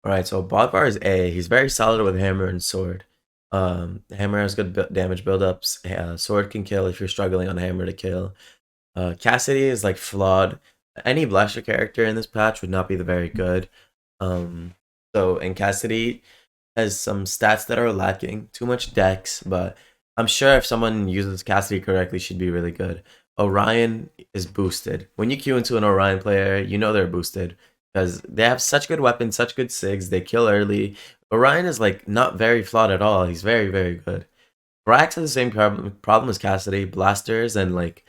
Alright, so Bodvar is A. He's very solid with hammer and sword. Hammer has good damage buildups. Sword can kill if you're struggling on hammer to kill. Cassidy is like flawed. Any blaster character in this patch would not be the very good. Um, and Cassidy has some stats that are lacking. Too much dex, but I'm sure if someone uses Cassidy correctly, she'd be really good. Orion is boosted. When you queue into an Orion player, you know they're boosted because they have such good weapons, such good sigs. They kill early. Orion is like not very flawed at all. He's very, very good. Brax has the same problem as Cassidy. Blasters and like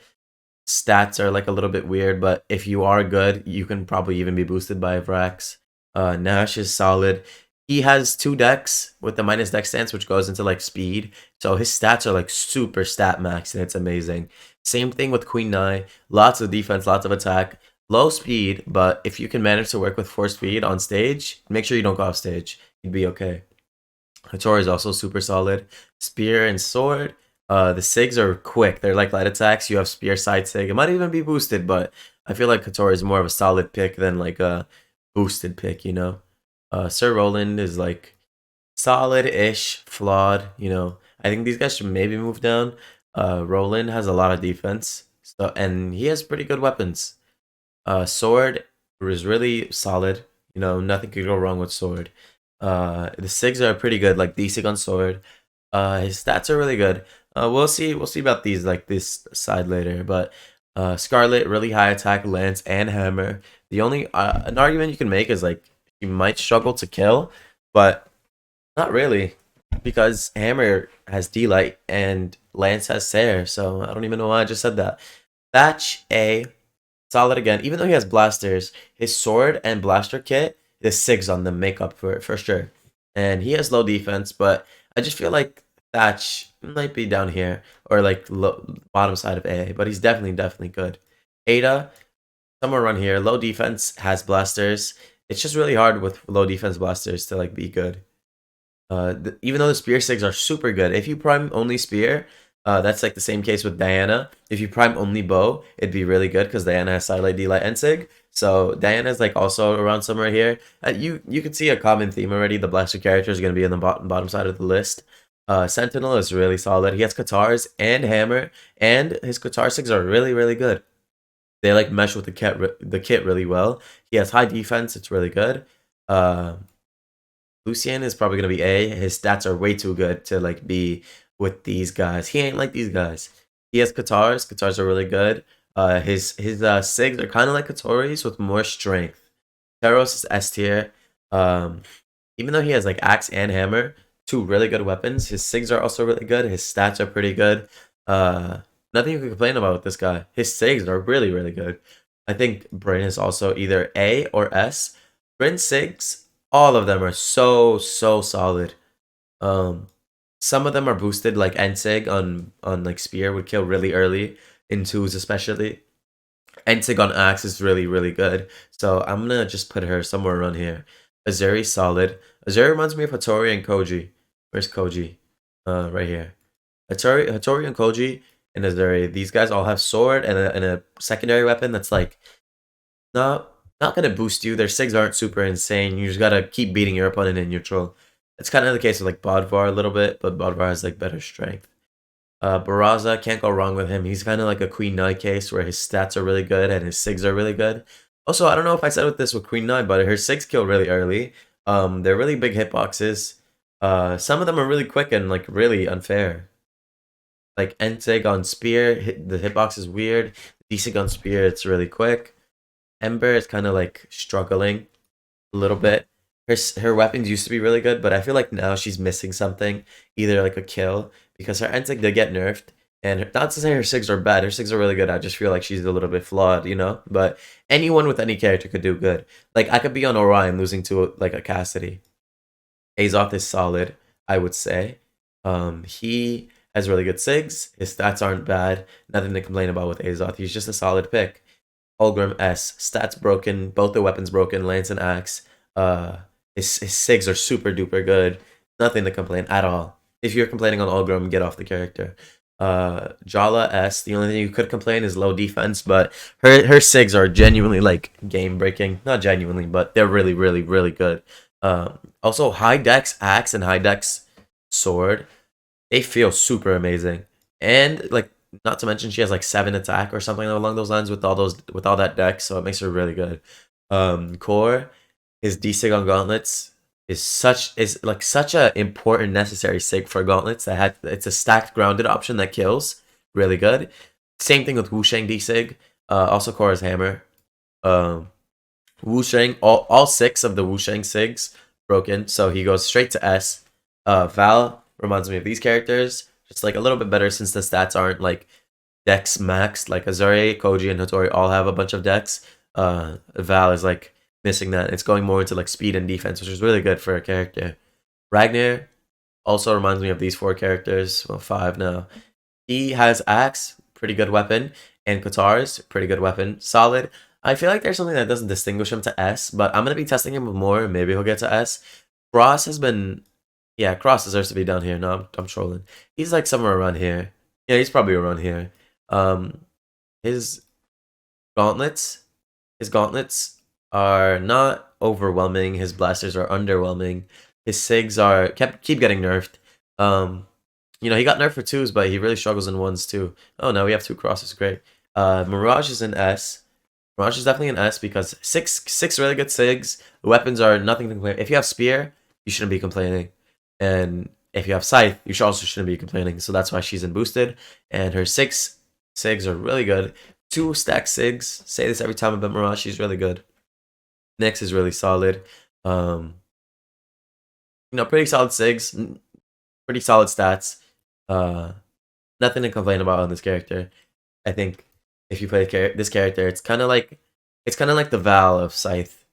stats are like a little bit weird, but if you are good, you can probably even be boosted by Vrax. Nash is solid. He has 2 decks with the minus deck stance, which goes into like speed. So his stats are like super stat max, and it's amazing. Same thing with Queen Nai. Lots of defense, lots of attack, low speed, but if you can manage to work with 4 speed on stage, make sure you don't go off stage. You'd be okay. Hattori is also super solid. Spear and sword. The SIGs are quick. They're like light attacks. You have spear side SIG. It might even be boosted, but I feel like Hattori is more of a solid pick than like a boosted pick, you know? Sir Roland is like solid-ish, flawed, you know? I think these guys should maybe move down. Roland has a lot of defense, so and he has pretty good weapons. Sword is really solid. You know, nothing could go wrong with sword. The SIGs are pretty good, like D-Sig on sword. His stats are really good. We'll see about these like this side later. But Scarlet, really high attack, lance, and hammer. The only an argument you can make is like you might struggle to kill, but not really, because hammer has D-Light and lance has Sair. So I don't even know why I just said that. Thatch A, solid again. Even though he has blasters, his sword and blaster kit, the SIGs on them make up for it for sure. And he has low defense, but I just feel like Thatch might be down here or like bottom side of A, but he's definitely good. Ada, somewhere around here, low defense, has blasters. It's just really hard with low defense blasters to like be good. Even though the spear sigs are super good, if you prime only spear, that's like the same case with Diana. If you prime only bow, it'd be really good because Diana has sidelight, D-Light, and sig. So Diana's like also around somewhere here. You can see a common theme already. The blaster character is going to be in the bottom side of the list. Sentinel is really solid. He has Katars and Hammer, and his Katar sigs are really good. They like mesh with the kit really well. He has high defense. It's really good. Lucian is probably gonna be A. His stats are way too good to like be with these guys. He ain't like these guys. He has Katars. Katars are really good. His sigs are kind of like Katori's with more strength. Teros is S tier. Even though he has like axe and hammer, 2 really good weapons. His sigs are also really good. His stats are pretty good. Nothing you can complain about with this guy. His sigs are really good. I think Bryn is also either A or S. Bryn sigs, all of them are so solid. Some of them are boosted, like Ensig on like spear would kill really early in 2s especially. Ensig on axe is really good. So I'm gonna just put her somewhere around here. Azuri solid. Azuri reminds me of Hattori and Koji. Where's Koji? Right here. Hattori and Koji and Azuri. These guys all have sword and a secondary weapon that's like not gonna boost you. Their sigs aren't super insane. You just gotta keep beating your opponent in neutral. It's kind of the case with like Bodvar a little bit, but Bodvar has like better strength. Barraza, can't go wrong with him. He's kind of like a Queen Nai case where his stats are really good and his sigs are really good. Also, I don't know if I said with this with Queen Nai, but her sigs kill really early. They're really big hitboxes. Some of them are really quick and like really unfair. Like Ensig on spear, the hitbox is weird. D-Sig on spear, it's really quick. Ember is kind of like struggling a little bit. Her weapons used to be really good, but I feel like now she's missing something, either like a kill, because her Ensig did get nerfed. And not to say her sigs are bad, her sigs are really good. I just feel like she's a little bit flawed, you know. But anyone with any character could do good. Like I could be on Orion losing to like a Cassidy. Azoth is solid, I would say. He has really good sigs. His stats aren't bad. Nothing to complain about with Azoth. He's just a solid pick. Ulgrim S. Stats broken. Both the weapons broken. Lance and axe. His sigs are super duper good. Nothing to complain at all. If you're complaining on Ulgrim, get off the character. Jala S. The only thing you could complain is low defense, but her sigs are genuinely like game breaking. Not genuinely, but they're really good. Also, high dex axe and high dex sword, they feel super amazing. And like, not to mention, she has like 7 attack or something along those lines with all that dex, so it makes her really good. Core, his D-Sig on gauntlets is like such a important necessary sig for gauntlets that it's a stacked grounded option that kills really good. Same thing with Wushang D-Sig. Also Core's hammer. Um, Wushang, all 6 of the Wushang Sigs broken, so he goes straight to S. Val reminds me of these characters, just like a little bit better since the stats aren't like dex maxed. Like Azure, Koji, and Hattori all have a bunch of dex. Val is like missing that. It's going more into like speed and defense, which is really good for a character. Ragnar also reminds me of these 4 characters. Well, 5 now. He has Axe, pretty good weapon, and Katars, pretty good weapon. Solid. I feel like there's something that doesn't distinguish him to S, but I'm going to be testing him more. Maybe he'll get to S. Cross has been... Yeah, Cross deserves to be down here. No, I'm trolling. He's like somewhere around here. Yeah, he's probably around here. His gauntlets... His gauntlets are not overwhelming. His blasters are underwhelming. His SIGs are... keep getting nerfed. You know, he got nerfed for 2s, but he really struggles in 1s too. Oh, no, we have 2 crosses. Great. Mirage is an S. Mirage is definitely an S because six really good SIGs. The weapons are nothing to complain. If you have Spear, you shouldn't be complaining. And if you have Scythe, you also shouldn't be complaining. So that's why she's in boosted. And her 6 SIGs are really good. 2 stack SIGs. Say this every time about Mirage. She's really good. Nyx is really solid. You know, pretty solid SIGs. Pretty solid stats. Nothing to complain about on this character. I think if you play this character, it's kind of like the Val of Scythe.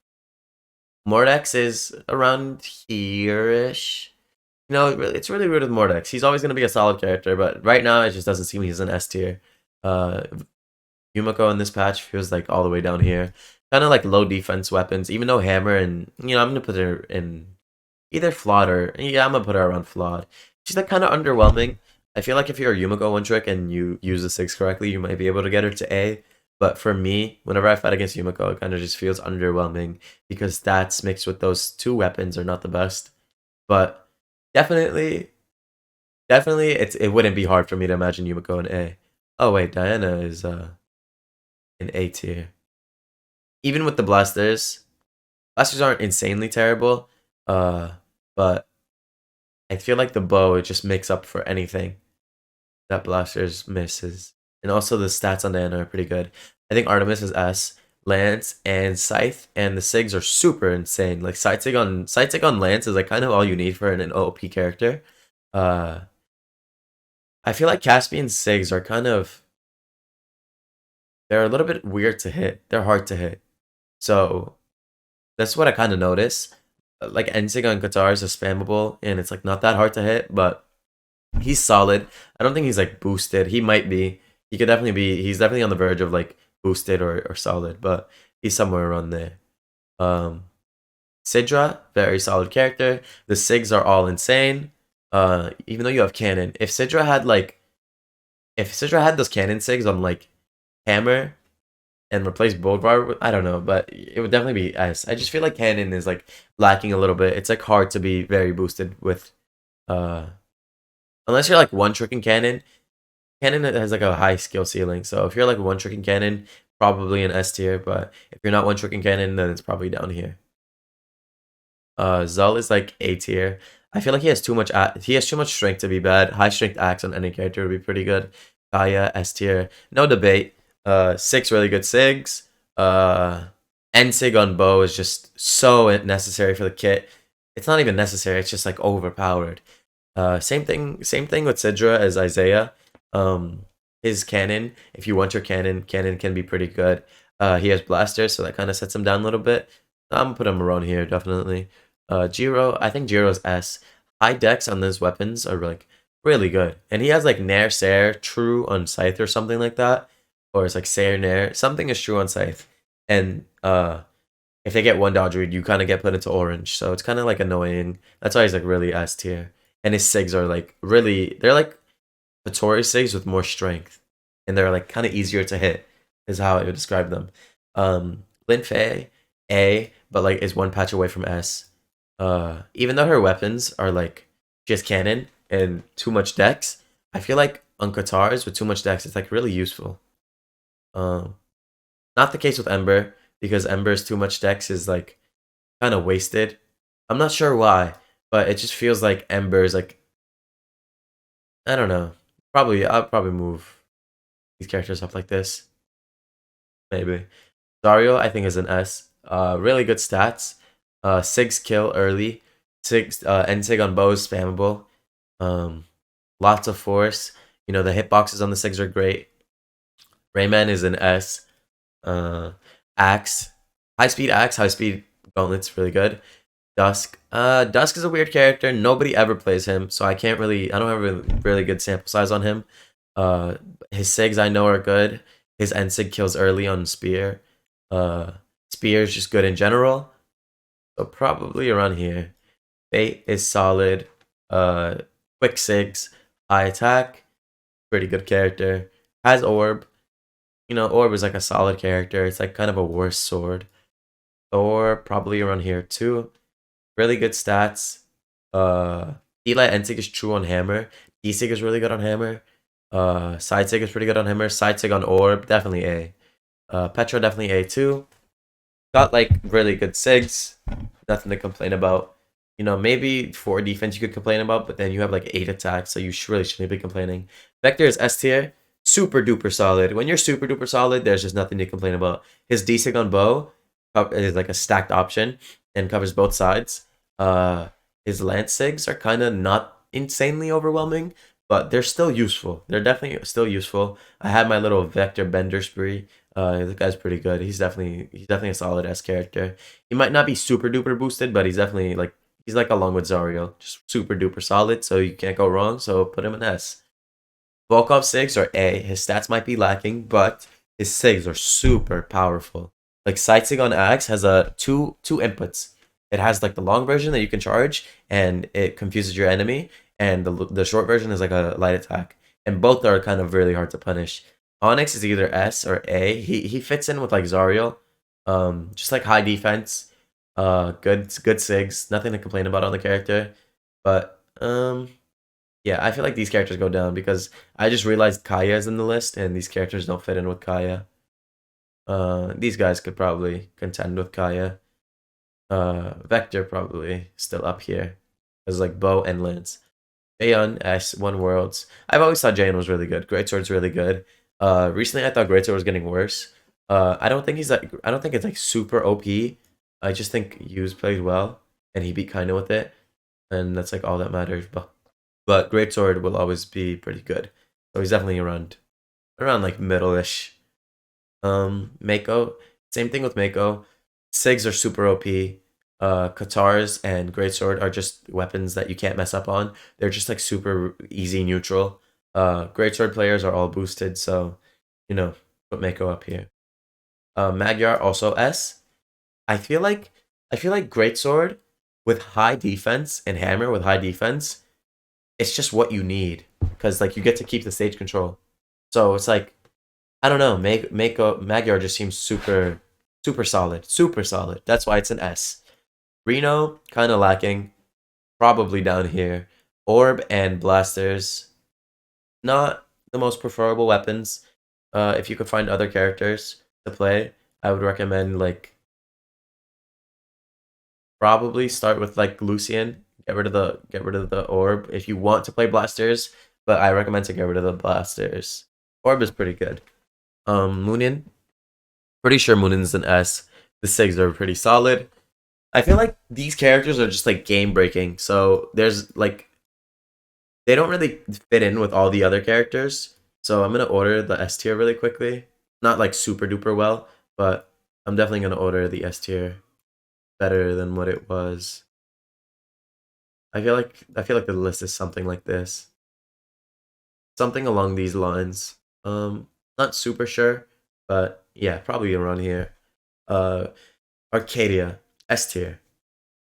Mordex is around here-ish. You know, it's really weird with Mordex. He's always going to be a solid character, but right now it just doesn't seem he's an S tier. Yumiko in this patch feels like all the way down here. Kind of like low defense weapons, even though Hammer and, you know, I'm going to put her in either flawed or, yeah, I'm going to put her around flawed. She's like kind of underwhelming. I feel like if you're a Yumiko one trick and you use the 6 correctly, you might be able to get her to A. But for me, whenever I fight against Yumiko, it kind of just feels underwhelming because stats mixed with those 2 weapons are not the best. But definitely, it wouldn't be hard for me to imagine Yumiko in A. Oh wait, Diana is in A tier. Even with the blasters aren't insanely terrible. But I feel like the bow, it just makes up for anything that blasters misses. And also the stats on Diana are pretty good. I think Artemis is S, Lance, and Scythe, and the SIGs are super insane. Like Scythe sig on Lance is like kind of all you need for an OP character. I feel like Caspian SIGs are kind of... They're a little bit weird to hit. They're hard to hit. So that's what I kind of notice. Like Ensig on Katars is spammable, and it's like not that hard to hit, but he's solid. I don't think he's like boosted. He might be. He could definitely be. He's definitely on the verge of like boosted or solid, but he's somewhere around there. Sidra, very solid character. The SIGs are all insane. Even though you have cannon, if Sidra had those cannon SIGs on like Hammer and replace Boldvar, I don't know, but it would definitely be S. I just feel like cannon is like lacking a little bit. It's like hard to be very boosted with unless you're like one tricking cannon. Cannon has like a high skill ceiling, so if you're like one tricking cannon, probably an S tier, but if you're not one tricking cannon, then it's probably down here. Zul is like A tier. I feel like he has too much strength to be bad. High strength axe on any character would be pretty good. Kaya, S tier. No debate. 6 really good SIGs. N-Sig on bow is just so necessary for the kit. It's not even necessary, it's just like overpowered. Same thing with Sidra as Isaiah. His cannon, if you want your cannon can be pretty good. He has blasters, so that kind of sets him down a little bit. I'm gonna put him around here, definitely. Jiro, I think Jiro's S. High dex on those weapons are like really good. And he has like Nair, Sair, True on Scythe or something like that. Or it's like Sair, Nair. Something is true on Scythe. And if they get one dodge read, you kind of get put into orange. So it's kind of like annoying. That's why he's like really S tier. And his SIGs are like really, they're like Hattori SIGs with more strength. And they're like kind of easier to hit, is how I would describe them. Lin Fei, A, but like is one patch away from S. Even though her weapons are like just cannon and too much dex, I feel like on Katars with too much dex, it's like really useful. Um, Not the case with Ember, because Ember's too much dex is like kind of wasted. I'm not sure why, but it just feels like Ember's like, I don't know. Probably I'll probably move these characters up like this. Maybe. Dario, I think, is an S. Really good stats. Six kill early. Six end sig on bows spammable. Um, Lots of force. You know, the hitboxes on the Sigs are great. Rayman is an S. Uh, Axe. High speed gauntlet's really good. Dusk. Dusk is a weird character. Nobody ever plays him, so I don't have a really good sample size on him. Uh, his Sigs I know are good. His end sig kills early on Spear. Uh, Spear is just good in general. So probably around here. Fate is solid. Uh, Quick Sigs. High attack. Pretty good character. Has Orb. You know, Orb is like a solid character. It's like kind of a worse sword. Thor probably around here too. Really good stats. Eli Ensig is true on Hammer. D-Sig is really good on Hammer. Side Sig is pretty good on Hammer. Side Sig on Orb, definitely A. Petra definitely A too. Got like really good Sigs. Nothing to complain about. You know, maybe 4 defense you could complain about, but then you have like 8 attacks, so you really shouldn't be complaining. Vector is S tier. Super duper solid. When you're super duper solid, there's just nothing to complain about. His D-Sig on Bow is like a stacked option and covers both sides. His Lance Sigs are kind of not insanely overwhelming, but they're still useful. They're definitely still useful. I had my little Vector Bender spree. The guy's pretty good. He's definitely a solid S character. He might not be super duper boosted, but he's like along with Zario, just super duper solid. So you can't go wrong. So put him in S. Volkov Sigs are A. His stats might be lacking, but his Sigs are super powerful. Like Sight Sig on Axe has a two inputs. It has like the long version that you can charge and it confuses your enemy, and the short version is like a light attack. And both are kind of really hard to punish. Onyx is either S or A. He fits in with like Zariel. Just like high defense. Good Sigs. Nothing to complain about on the character. But yeah, I feel like these characters go down because I just realized Kaya is in the list and these characters don't fit in with Kaya. These guys could probably contend with Kaya. Vector probably still up here. As like Bow and Lance. Jaehyun, S, One Worlds. I've always thought Jaehyun was really good. Greatsword's really good. Recently I thought Greatsword was getting worse. I don't think it's like super OP. I just think Hughes played well and he beat Kaino with it. And that's like all that matters. But Greatsword will always be pretty good. So he's definitely around like middle-ish. Mako, same thing with Mako. Sigs are super OP. Katars and Greatsword are just weapons that you can't mess up on. They're just like super easy neutral. Greatsword players are all boosted, so you know, put Mako up here. Magyar also S. I feel like Greatsword with high defense and Hammer with high defense, it's just what you need because like you get to keep the stage control. So it's like I don't know, Magyar just seems super solid, super solid. That's why it's an S. Reno kind of lacking, probably down here. Orb and blasters, not the most preferable weapons. If you could find other characters to play, I would recommend like probably start with like Lucian. Get rid of the orb if you want to play blasters, but I recommend to get rid of the blasters. Orb is pretty good. Munin, pretty sure Munin's an S. The Sigs are pretty solid. I feel like these characters are just like game breaking. So there's like they don't really fit in with all the other characters. So I'm gonna order the S tier really quickly. Not like super duper well, but I'm definitely gonna order the S tier better than what it was. I feel like the list is something like this. Something along these lines. Not super sure, but yeah, probably around here. Uh Arcadia, S tier.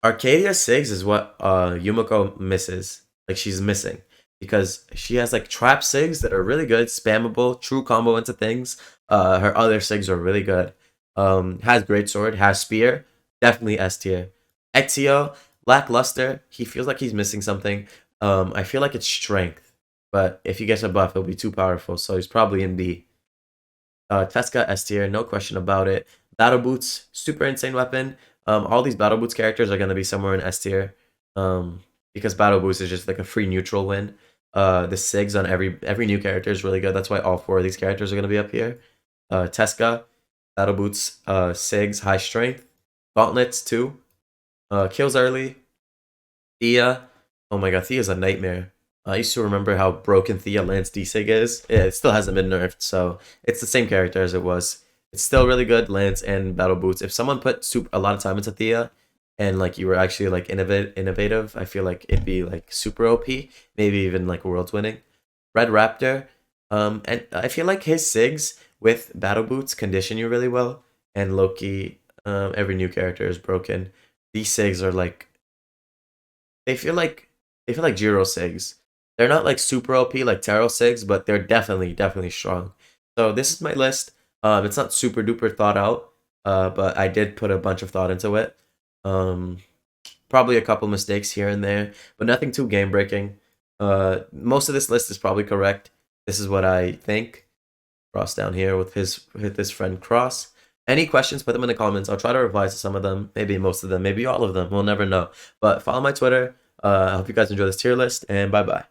Arcadia Sigs is what Yumiko misses. Like she's missing. Because she has like trap Sigs that are really good, spammable, true combo into things. Her other Sigs are really good. Has great sword, has spear, definitely S tier. Ezio, Lackluster, he feels like he's missing something. I feel like it's strength, but if he gets a buff, it'll be too powerful, so he's probably in B. Tesca S tier, no question about it. Battle Boots, super insane weapon. All these Battle Boots characters are gonna be somewhere in S tier, because Battle Boots is just like a free neutral win. The SIGs on every new character is really good. That's why all 4 of these characters are gonna be up here. Tesca, Battle Boots, SIGs, high strength, Gauntlets too, kills early. Thea, oh my god, Thea's a nightmare. I used to remember how broken Thea Lance D-Sig is. Yeah, it still hasn't been nerfed, so it's the same character as it was. It's still really good, Lance and Battle Boots. If someone put a lot of time into Thea, and like you were actually like innovative, I feel like it'd be like super OP, maybe even like world's winning. Red Raptor, and I feel like his SIGs with Battle Boots condition you really well, and Loki, every new character is broken. These SIGs are like they feel like Jiro Sigs. They're not like super OP like Taro Sigs, but they're definitely strong. So this is my list. It's not super duper thought out, but I did put a bunch of thought into it. Um, Probably a couple mistakes here and there, but nothing too game breaking. Most of this list is probably correct. This is what I think. Cross down here with his friend Cross. Any questions, put them in the comments. I'll try to reply to some of them, maybe most of them, maybe all of them. We'll never know. But follow my Twitter. I hope you guys enjoy this tier list, and bye-bye.